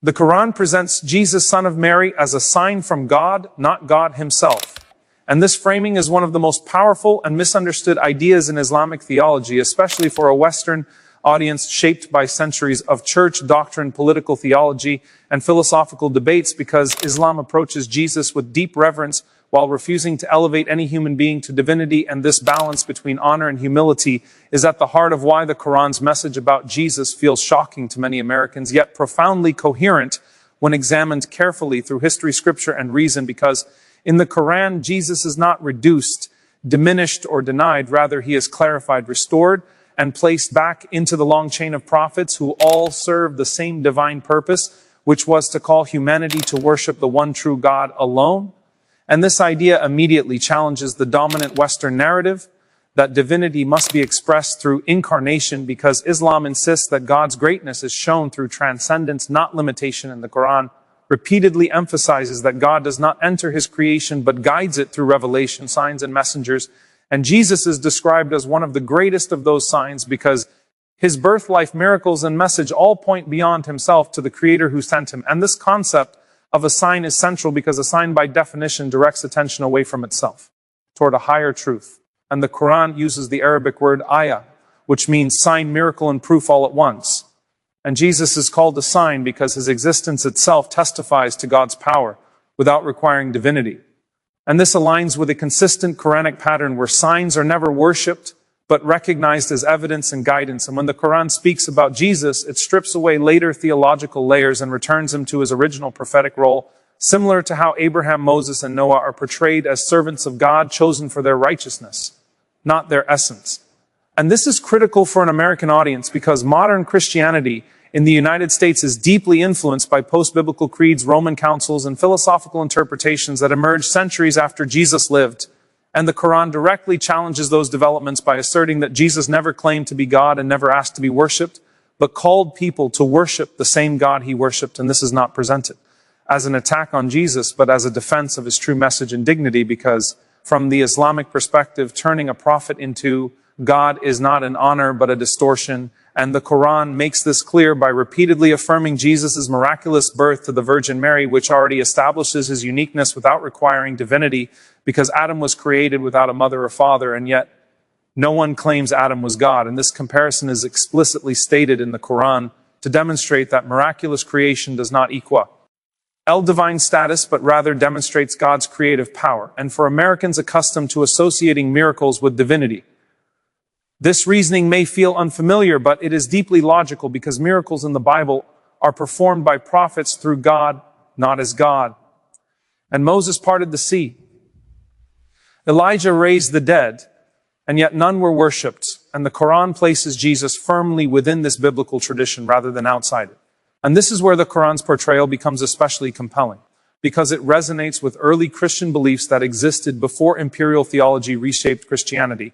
The Quran presents Jesus, son of Mary, as a sign from God, not God himself. And this framing is one of the most powerful and misunderstood ideas in Islamic theology, especially for a Western audience shaped by centuries of church doctrine, political theology, and philosophical debates, because Islam approaches Jesus with deep reverence while refusing to elevate any human being to divinity, and this balance between honor and humility is at the heart of why the Quran's message about Jesus feels shocking to many Americans, yet profoundly coherent when examined carefully through history, scripture, and reason, because in the Quran, Jesus is not reduced, diminished, or denied. Rather, he is clarified, restored, and placed back into the long chain of prophets who all serve the same divine purpose, which was to call humanity to worship the one true God alone. And this idea immediately challenges the dominant Western narrative that divinity must be expressed through incarnation, because Islam insists that God's greatness is shown through transcendence, not limitation. And the Quran repeatedly emphasizes that God does not enter his creation, but guides it through revelation, signs, and messengers. And Jesus is described as one of the greatest of those signs, because his birth, life, miracles, and message all point beyond himself to the Creator who sent him. And this concept of a sign is central, because a sign by definition directs attention away from itself toward a higher truth. And the Quran uses the Arabic word ayah, which means sign, miracle, and proof all at once. And Jesus is called a sign because his existence itself testifies to God's power without requiring divinity. And this aligns with a consistent Quranic pattern where signs are never worshipped, but recognized as evidence and guidance. And when the Quran speaks about Jesus, it strips away later theological layers and returns him to his original prophetic role, similar to how Abraham, Moses, and Noah are portrayed as servants of God chosen for their righteousness, not their essence. And this is critical for an American audience, because modern Christianity in the United States is deeply influenced by post-biblical creeds, Roman councils, and philosophical interpretations that emerged centuries after Jesus lived. And the Quran directly challenges those developments by asserting that Jesus never claimed to be God and never asked to be worshipped, but called people to worship the same God he worshipped. And this is not presented as an attack on Jesus, but as a defense of his true message and dignity, because from the Islamic perspective, turning a prophet into God is not an honor, but a distortion. And the Quran makes this clear by repeatedly affirming Jesus' miraculous birth to the Virgin Mary, which already establishes his uniqueness without requiring divinity, because Adam was created without a mother or father, and yet no one claims Adam was God. And this comparison is explicitly stated in the Quran to demonstrate that miraculous creation does not equal divine status, but rather demonstrates God's creative power. And for Americans accustomed to associating miracles with divinity, this reasoning may feel unfamiliar, but it is deeply logical, because miracles in the Bible are performed by prophets through God, not as God. And Moses parted the sea. Elijah raised the dead, and yet none were worshipped. And the Quran places Jesus firmly within this biblical tradition rather than outside it. And this is where the Quran's portrayal becomes especially compelling, because it resonates with early Christian beliefs that existed before imperial theology reshaped Christianity.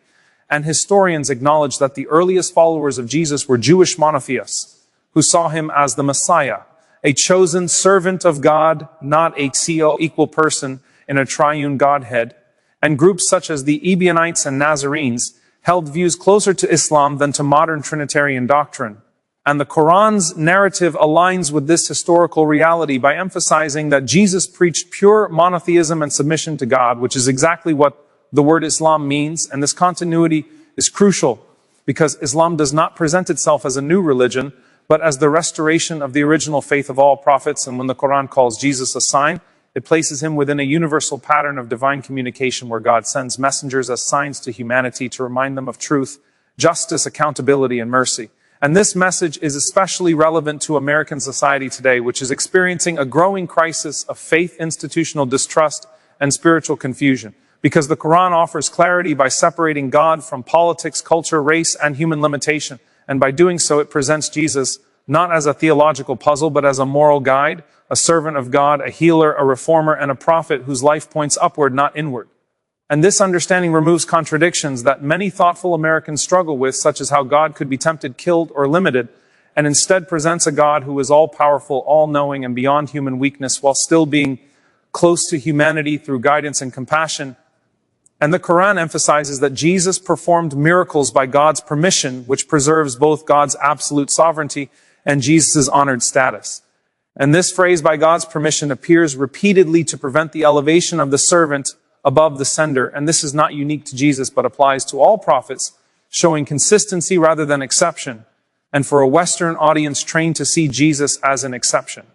And historians acknowledge that the earliest followers of Jesus were Jewish monotheists, who saw him as the Messiah, a chosen servant of God, not a co-equal person in a triune Godhead. And groups such as the Ebionites and Nazarenes held views closer to Islam than to modern Trinitarian doctrine. And the Quran's narrative aligns with this historical reality by emphasizing that Jesus preached pure monotheism and submission to God, which is exactly what the word Islam means. And this continuity is crucial, because Islam does not present itself as a new religion, but as the restoration of the original faith of all prophets. And when the Quran calls Jesus a sign, it places him within a universal pattern of divine communication, where God sends messengers as signs to humanity to remind them of truth, justice, accountability, and mercy. And this message is especially relevant to American society today, which is experiencing a growing crisis of faith, institutional distrust, and spiritual confusion. Because the Quran offers clarity by separating God from politics, culture, race, and human limitation. And by doing so, it presents Jesus not as a theological puzzle, but as a moral guide, a servant of God, a healer, a reformer, and a prophet whose life points upward, not inward. And this understanding removes contradictions that many thoughtful Americans struggle with, such as how God could be tempted, killed, or limited, and instead presents a God who is all-powerful, all-knowing, and beyond human weakness, while still being close to humanity through guidance and compassion. And the Quran emphasizes that Jesus performed miracles by God's permission, which preserves both God's absolute sovereignty and Jesus' honored status. And this phrase, by God's permission, appears repeatedly to prevent the elevation of the servant above the sender. And this is not unique to Jesus, but applies to all prophets, showing consistency rather than exception, and for a Western audience trained to see Jesus as an exception.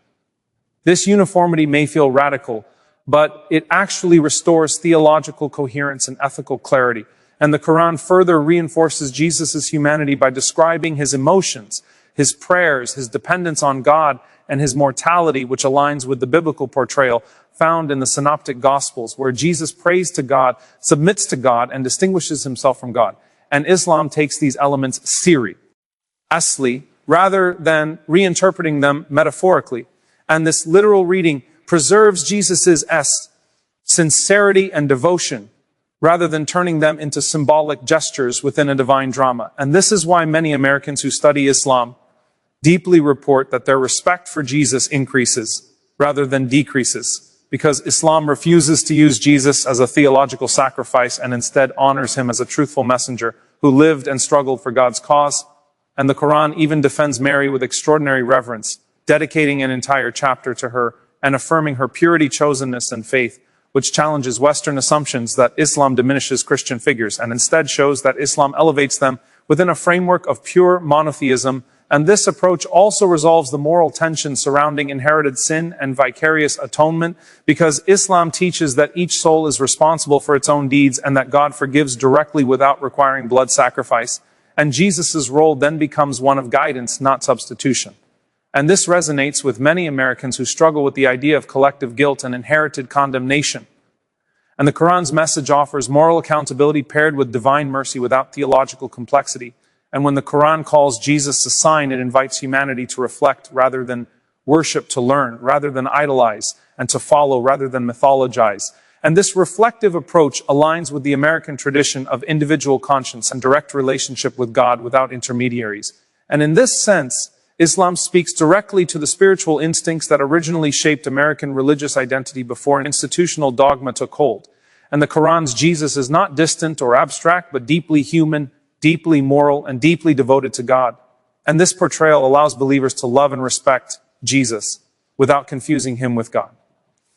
This uniformity may feel radical, but it actually restores theological coherence and ethical clarity. And the Quran further reinforces Jesus' humanity by describing his emotions, his prayers, his dependence on God, and his mortality, which aligns with the biblical portrayal found in the Synoptic Gospels, where Jesus prays to God, submits to God, and distinguishes himself from God. And Islam takes these elements seriously, rather than reinterpreting them metaphorically. And this literal reading preserves Jesus' sincerity and devotion, rather than turning them into symbolic gestures within a divine drama. And this is why many Americans who study Islam deeply report that their respect for Jesus increases rather than decreases, because Islam refuses to use Jesus as a theological sacrifice and instead honors him as a truthful messenger who lived and struggled for God's cause. And the Quran even defends Mary with extraordinary reverence, dedicating an entire chapter to her and affirming her purity, chosenness, and faith, which challenges Western assumptions that Islam diminishes Christian figures and instead shows that Islam elevates them within a framework of pure monotheism. And this approach also resolves the moral tension surrounding inherited sin and vicarious atonement, because Islam teaches that each soul is responsible for its own deeds and that God forgives directly without requiring blood sacrifice. And Jesus' role then becomes one of guidance, not substitution. And this resonates with many Americans who struggle with the idea of collective guilt and inherited condemnation. And the Quran's message offers moral accountability paired with divine mercy without theological complexity. And when the Quran calls Jesus a sign, it invites humanity to reflect rather than worship, to learn rather than idolize, and to follow rather than mythologize. And this reflective approach aligns with the American tradition of individual conscience and direct relationship with God without intermediaries. And in this sense, Islam speaks directly to the spiritual instincts that originally shaped American religious identity before an institutional dogma took hold. And the Quran's Jesus is not distant or abstract, but deeply human, deeply moral, and deeply devoted to God. And this portrayal allows believers to love and respect Jesus without confusing him with God.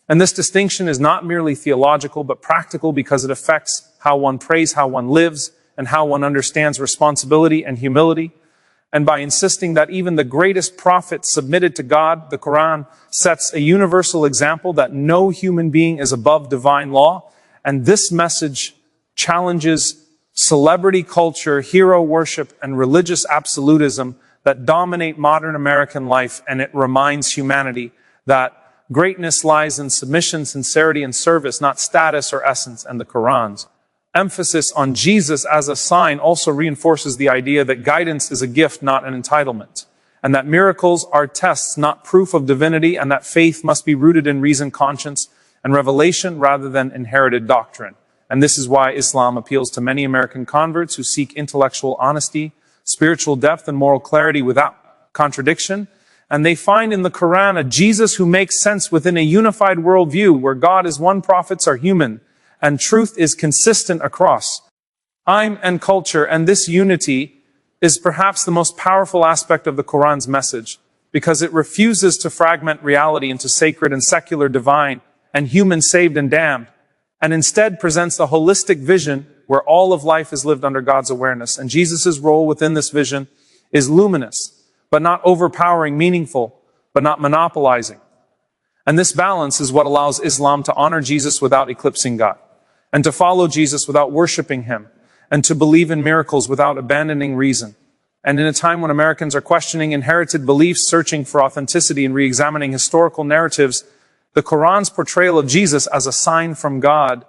And this distinction is not merely theological, but practical, because it affects how one prays, how one lives, and how one understands responsibility and humility. And by insisting that even the greatest prophets submitted to God, the Quran sets a universal example that no human being is above divine law. And this message challenges celebrity culture, hero worship, and religious absolutism that dominate modern American life. And it reminds humanity that greatness lies in submission, sincerity, and service, not status or essence. And the Quran's emphasis on Jesus as a sign also reinforces the idea that guidance is a gift, not an entitlement, and that miracles are tests, not proof of divinity, and that faith must be rooted in reason, conscience, and revelation rather than inherited doctrine. And this is why Islam appeals to many American converts who seek intellectual honesty, spiritual depth, and moral clarity without contradiction. And they find in the Quran a Jesus who makes sense within a unified worldview where God is one, prophets are human, and truth is consistent across time and culture. And this unity is perhaps the most powerful aspect of the Quran's message, because it refuses to fragment reality into sacred and secular, divine and human, saved and damned, and instead presents a holistic vision where all of life is lived under God's awareness. And Jesus' role within this vision is luminous, but not overpowering, meaningful, but not monopolizing. And this balance is what allows Islam to honor Jesus without eclipsing God, and to follow Jesus without worshiping him, and to believe in miracles without abandoning reason. And in a time when Americans are questioning inherited beliefs, searching for authenticity, and re-examining historical narratives, the Quran's portrayal of Jesus as a sign from God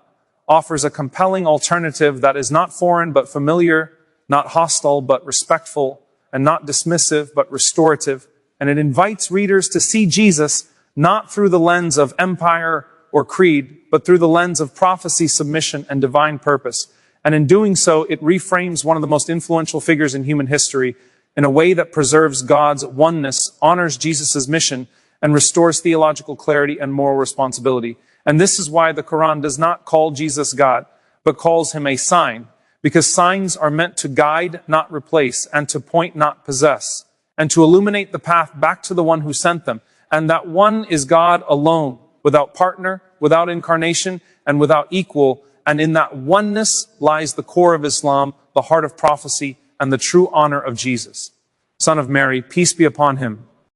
offers a compelling alternative that is not foreign but familiar, not hostile but respectful, and not dismissive but restorative. And it invites readers to see Jesus not through the lens of empire or creed, but through the lens of prophecy, submission, and divine purpose. And in doing so, it reframes one of the most influential figures in human history in a way that preserves God's oneness, honors Jesus' mission, and restores theological clarity and moral responsibility. And this is why the Quran does not call Jesus God, but calls him a sign, because signs are meant to guide, not replace, and to point, not possess, and to illuminate the path back to the one who sent them. and that one is God alone, without partner, without incarnation, and without equal. And in that oneness lies the core of Islam, the heart of prophecy, and the true honor of Jesus, Son of Mary, peace be upon him.